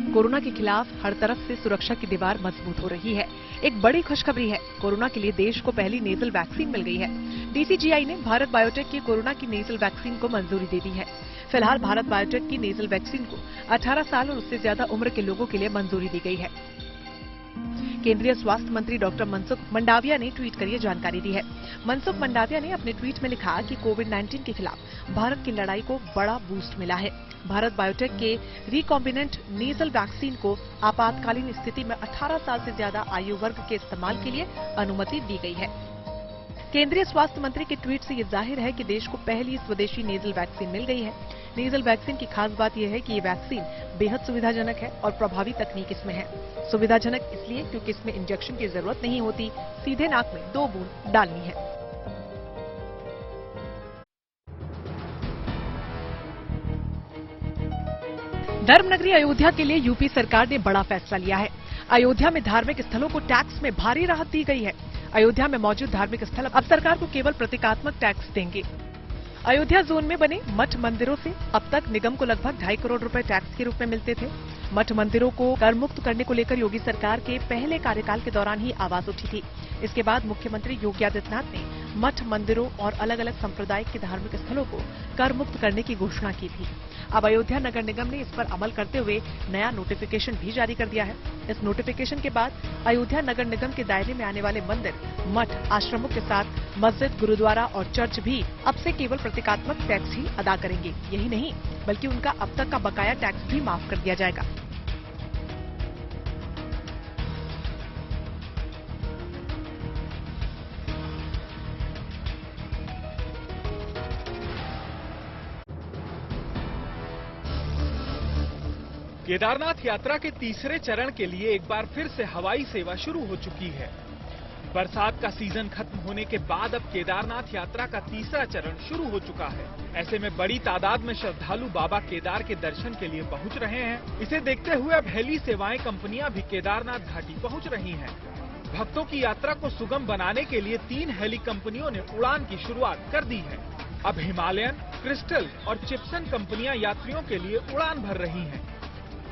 Corona के खिलाफ हर तरफ से सुरक्षा की दीवार मजबूत हो रही है। एक बड़ी खुशखबरी है, कोरोना के लिए देश को पहली नेजल वैक्सीन मिल गई है। डीसीजीआई ने भारत बायोटेक की कोरोना की नेजल वैक्सीन को मंजूरी दे दी है। फिलहाल भारत बायोटेक की नेजल वैक्सीन को 18 साल और उससे ज्यादा उम्र के लोगों के लिए मंजूरी दी गई है। केंद्रीय स्वास्थ्य मंत्री डॉक्टर मनसुख मंडाविया ने ट्वीट कर ये जानकारी दी है। मनसुख मंडाविया ने अपने ट्वीट में लिखा कि कोविड-19 के खिलाफ भारत की लड़ाई को बड़ा बूस्ट मिला है। भारत बायोटेक के रिकॉम्बिनेंट नेजल वैक्सीन को आपातकालीन स्थिति में 18 साल से ज्यादा आयु वर्ग के इस्तेमाल के लिए अनुमति दी गई है। केंद्रीय स्वास्थ्य मंत्री के ट्वीट से ये जाहिर है कि देश को पहली स्वदेशी नेजल वैक्सीन मिल गई है। नेजल वैक्सीन की खास बात यह है कि ये वैक्सीन बेहद सुविधाजनक है और प्रभावी तकनीक इसमें है। सुविधाजनक इसलिए क्योंकि इसमें इंजेक्शन की जरूरत नहीं होती, सीधे नाक में 2 बूंद डालनी है। धर्मनगरी अयोध्या के लिए यूपी सरकार ने बड़ा फैसला लिया है। अयोध्या में धार्मिक स्थलों को टैक्स में भारी राहत दी गई है। अयोध्या में मौजूद धार्मिक स्थल अब सरकार को केवल प्रतीकात्मक टैक्स देंगे। अयोध्या जोन में बने मठ मंदिरों से अब तक निगम को लगभग 2.5 करोड़ रुपए टैक्स के रूप में मिलते थे। मठ मंदिरों को कर मुक्त करने को लेकर योगी सरकार के पहले कार्यकाल के दौरान ही आवाज उठी थी। इसके बाद मुख्यमंत्री योगी आदित्यनाथ ने मठ मंदिरों और अलग अलग संप्रदाय के धार्मिक स्थलों को कर मुक्त करने की घोषणा की थी। अब अयोध्या नगर निगम ने इस पर अमल करते हुए नया नोटिफिकेशन भी जारी कर दिया है। इस नोटिफिकेशन के बाद अयोध्या नगर निगम के दायरे में आने वाले मंदिर, मठ, आश्रमों के साथ मस्जिद, गुरुद्वारा और चर्च भी अब से केवल प्रतीकात्मक टैक्स ही अदा करेंगे। यही नहीं बल्कि उनका अब तक का बकाया टैक्स भी माफ कर दिया जाएगा। केदारनाथ यात्रा के तीसरे चरण के लिए एक बार फिर से हवाई सेवा शुरू हो चुकी है। बरसात का सीजन खत्म होने के बाद अब केदारनाथ यात्रा का तीसरा चरण शुरू हो चुका है। ऐसे में बड़ी तादाद में श्रद्धालु बाबा केदार के दर्शन के लिए पहुंच रहे हैं। इसे देखते हुए अब हेली सेवाएं कंपनियां भी केदारनाथ घाटी पहुंच रही हैं। भक्तों की यात्रा को सुगम बनाने के लिए 3 हेली कंपनियों ने उड़ान की शुरुआत कर दी है। अब हिमालयन, क्रिस्टल और चिप्सन कंपनियां यात्रियों के लिए उड़ान भर रही हैं।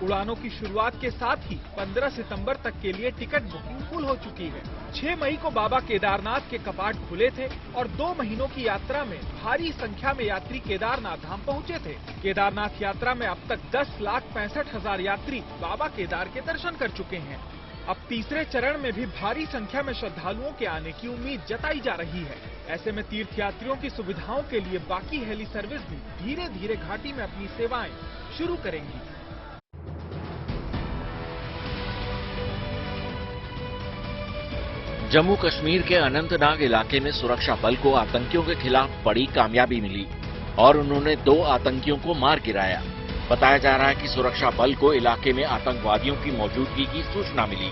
उड़ानों की शुरुआत के साथ ही 15 सितंबर तक के लिए टिकट बुकिंग फुल हो चुकी है। 6 मई को बाबा केदारनाथ के कपाट खुले थे और 2 महीनों की यात्रा में भारी संख्या में यात्री केदारनाथ धाम पहुंचे थे। केदारनाथ यात्रा में अब तक 10,65,000 यात्री बाबा केदार के दर्शन कर चुके हैं। अब तीसरे चरण में भी भारी संख्या में श्रद्धालुओं के आने की उम्मीद जताई जा रही है। ऐसे में तीर्थयात्रियों की सुविधाओं के लिए बाकी हेली सर्विस भी धीरे धीरे घाटी में अपनी सेवाएं शुरू करेंगी। जम्मू कश्मीर के अनंतनाग इलाके में सुरक्षा बल को आतंकियों के खिलाफ बड़ी कामयाबी मिली और उन्होंने 2 आतंकियों को मार गिराया। बताया जा रहा है कि सुरक्षा बल को इलाके में आतंकवादियों की मौजूदगी की सूचना मिली,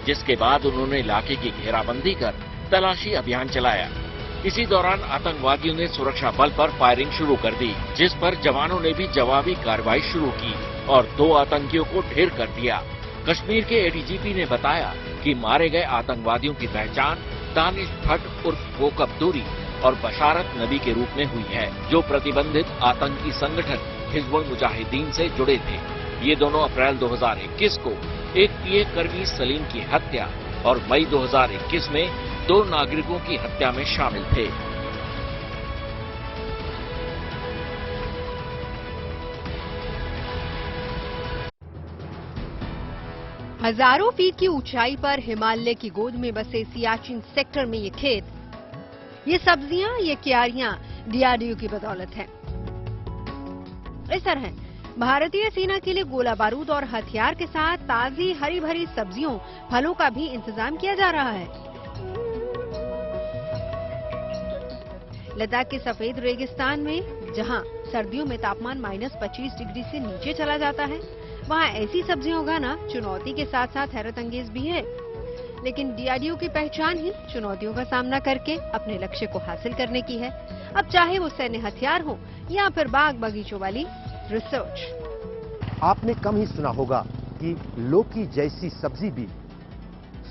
जिसके बाद उन्होंने इलाके की घेराबंदी कर तलाशी अभियान चलाया। इसी दौरान आतंकवादियों ने सुरक्षा बल पर फायरिंग शुरू कर दी, जिस पर जवानों ने भी जवाबी कार्रवाई शुरू की और 2 आतंकियों को ढेर कर दिया। कश्मीर के एडीजीपी ने बताया कि मारे गए आतंकवादियों की पहचान दानिश भट्ट उर्फ कोकब दूरी और बशारत नबी के रूप में हुई है, जो प्रतिबंधित आतंकी संगठन हिजबुल मुजाहिदीन से जुड़े थे। ये दोनों अप्रैल 2021 को एक पीए कर्मी सलीम की हत्या और मई 2021 में 2 नागरिकों की हत्या में शामिल थे। हजारों फीट की ऊंचाई पर हिमालय की गोद में बसे सियाचिन सेक्टर में ये खेत, ये सब्जियां, ये क्यारियां डीआरडीओ की बदौलत हैं। इस तरह भारतीय सेना के लिए गोला बारूद और हथियार के साथ ताजी हरी भरी सब्जियों, फलों का भी इंतजाम किया जा रहा है। लद्दाख के सफेद रेगिस्तान में जहां सर्दियों में तापमान -25 डिग्री से नीचे चला जाता है, वहाँ ऐसी सब्जियां उगाना चुनौती के साथ साथ हैरत अंगेज भी है। लेकिन डीआरडीओ की पहचान ही चुनौतियों का सामना करके अपने लक्ष्य को हासिल करने की है। अब चाहे वो सैन्य हथियार हो या फिर बाग बगीचों वाली रिसर्च। आपने कम ही सुना होगा कि लौकी जैसी सब्जी भी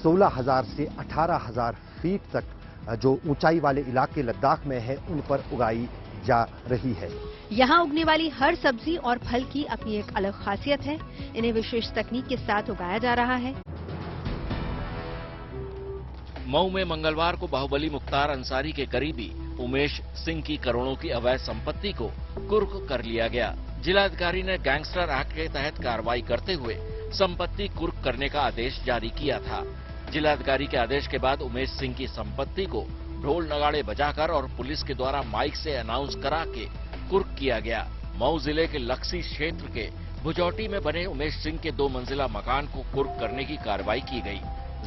16,000 से 18,000 फीट तक जो ऊंचाई वाले इलाके लद्दाख में है, उन पर उगाई जा रही है। यहाँ उगने वाली हर सब्जी और फल की अपनी एक अलग खासियत है। इन्हें विशेष तकनीक के साथ उगाया जा रहा है। मऊ में मंगलवार को बाहुबली मुख्तार अंसारी के करीबी उमेश सिंह की करोड़ों की अवैध संपत्ति को कुर्क कर लिया गया। जिलाधिकारी ने गैंगस्टर एक्ट के तहत कार्रवाई करते हुए संपत्ति कुर्क करने का आदेश जारी किया था। जिलाधिकारी के आदेश के बाद उमेश सिंह की संपत्ति को ढोल नगाड़े बजाकर और पुलिस के द्वारा माइक से अनाउंस करा के कुर्क किया गया। मऊ जिले के लक्सी क्षेत्र के भुजौटी में बने उमेश सिंह के 2 मंजिला मकान को कुर्क करने की कार्रवाई की गई।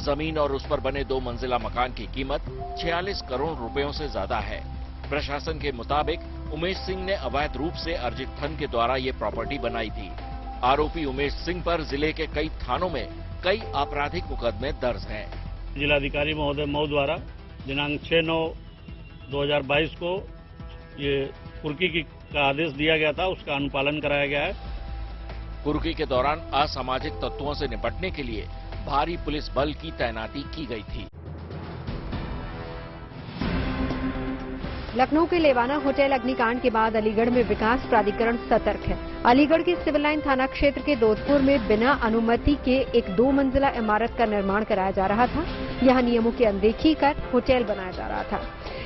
जमीन और उस पर बने 2 मंजिला मकान की कीमत 46 करोड़ रुपयों से ज्यादा है। प्रशासन के मुताबिक उमेश सिंह ने अवैध रूप से अर्जित धन के द्वारा ये प्रॉपर्टी बनाई थी। आरोपी उमेश सिंह पर जिले के कई थानों में कई आपराधिक मुकदमे दर्ज हैं। जिलाधिकारी महोदय मऊ द्वारा दिनांक 6/9/2022 को ये कुर्की का आदेश दिया गया था, उसका अनुपालन कराया गया है। कुर्की के दौरान असामाजिक तत्वों से निपटने के लिए भारी पुलिस बल की तैनाती की गई थी। लखनऊ के लेवाना होटल अग्निकांड के बाद अलीगढ़ में विकास प्राधिकरण सतर्क है। अलीगढ़ के सिविल लाइन थाना क्षेत्र के दोधपुर में बिना अनुमति के एक 2 मंजिला इमारत का निर्माण कराया जा रहा था। यहां नियमों की अनदेखी कर होटल बनाया जा रहा था।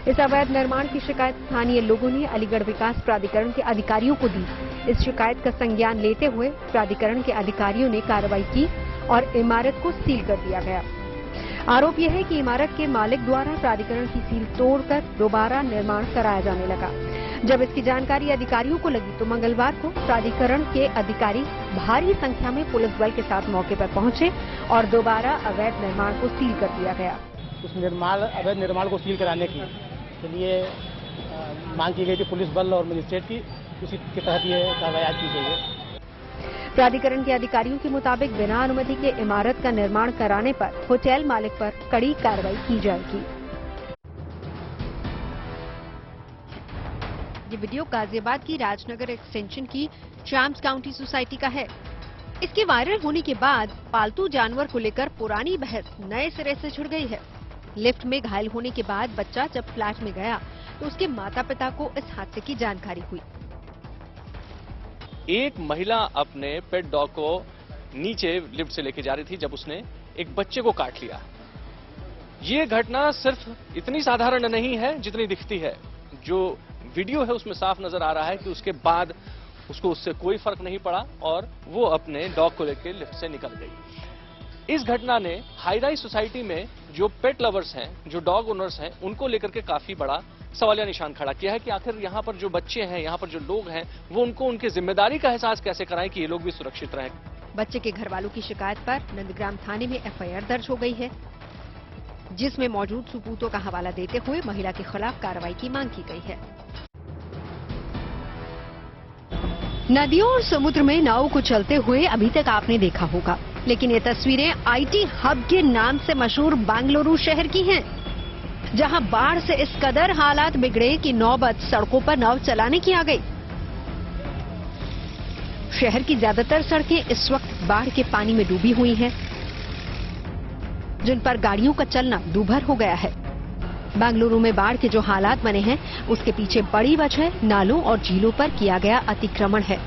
इस अवैध निर्माण की शिकायत स्थानीय लोगों ने अलीगढ़ विकास प्राधिकरण के अधिकारियों को दी। इस शिकायत का संज्ञान लेते हुए प्राधिकरण के अधिकारियों ने कार्रवाई की और इमारत को सील कर दिया गया। आरोप यह है कि इमारत के मालिक द्वारा प्राधिकरण की सील तोड़कर दोबारा निर्माण कराया जाने लगा। जब इसकी जानकारी अधिकारियों को लगी तो मंगलवार को प्राधिकरण के अधिकारी भारी संख्या में पुलिस बल के साथ मौके पर पहुंचे और दोबारा अवैध निर्माण को सील कर दिया गया। उस अवैध निर्माण को सील कराने के लिए मांग की गई थी पुलिस बल और मजिस्ट्रेट की, उसी के तहत ये कार्रवाई की गई है। प्राधिकरण के अधिकारियों के मुताबिक बिना अनुमति के इमारत का निर्माण कराने पर होटल मालिक पर कड़ी कार्रवाई की जाएगी। ये वीडियो गाजियाबाद की राजनगर एक्सटेंशन की चैम्प्स काउंटी सोसाइटी का है। इसके वायरल होने के बाद पालतू जानवर को लेकर पुरानी बहस नए सिरे से छिड़ गई है। लिफ्ट में घायल होने के बाद बच्चा जब फ्लैट में गया तो उसके माता पिता को इस हादसे की जानकारी हुई। एक महिला अपने पेट डॉग को नीचे लिफ्ट से लेके जा रही थी जब उसने एक बच्चे को काट लिया। ये घटना सिर्फ इतनी साधारण नहीं है जितनी दिखती है। जो वीडियो है उसमें साफ नजर आ रहा है कि उसके बाद उसको उससे कोई फर्क नहीं पड़ा और वो अपने डॉग को लेकर लिफ्ट से निकल गई। इस घटना ने हाई राइज सोसाइटी में जो पेट लवर्स हैं, जो डॉग ओनर्स हैं, उनको लेकर के काफी बड़ा सवालिया निशान खड़ा किया है कि आखिर यहाँ पर जो बच्चे हैं, यहाँ पर जो लोग हैं, वो उनको उनकी जिम्मेदारी का एहसास कैसे कराएं कि ये लोग भी सुरक्षित रहें। बच्चे के घर वालों की शिकायत पर नंदग्राम थाने में एफआईआर दर्ज हो गई है, जिसमें मौजूद सबूतों का हवाला देते हुए महिला के खिलाफ कार्रवाई की मांग की गई है। नदियों और समुद्र में नावों को चलते हुए अभी तक आपने देखा होगा, लेकिन ये तस्वीरें आईटी हब के नाम से मशहूर बेंगलुरु शहर की हैं, जहां बाढ़ से इस कदर हालात बिगड़े कि नौबत सड़कों पर नाव चलाने की आ गई। शहर की ज्यादातर सड़कें इस वक्त बाढ़ के पानी में डूबी हुई हैं, जिन पर गाड़ियों का चलना दूभर हो गया है। बेंगलुरु में बाढ़ के जो हालात बने हैं, उसके पीछे बड़ी वजह नालों और झीलों पर किया गया अतिक्रमण है,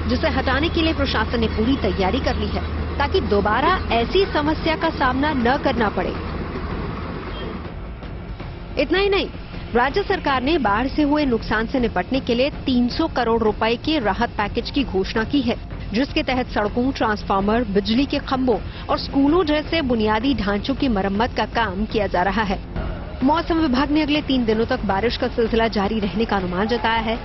जिसे हटाने के लिए प्रशासन ने पूरी तैयारी कर ली है ताकि दोबारा ऐसी समस्या का सामना न करना पड़े। इतना ही नहीं, राज्य सरकार ने बाढ़ से हुए नुकसान से निपटने के लिए 300 करोड़ रुपए के राहत पैकेज की घोषणा की है, जिसके तहत सड़कों, ट्रांसफार्मर, बिजली के खंभों और स्कूलों जैसे बुनियादी ढांचों की मरम्मत का काम किया जा रहा है। मौसम विभाग ने अगले 3 दिनों तक बारिश का सिलसिला जारी रहने का अनुमान जताया है।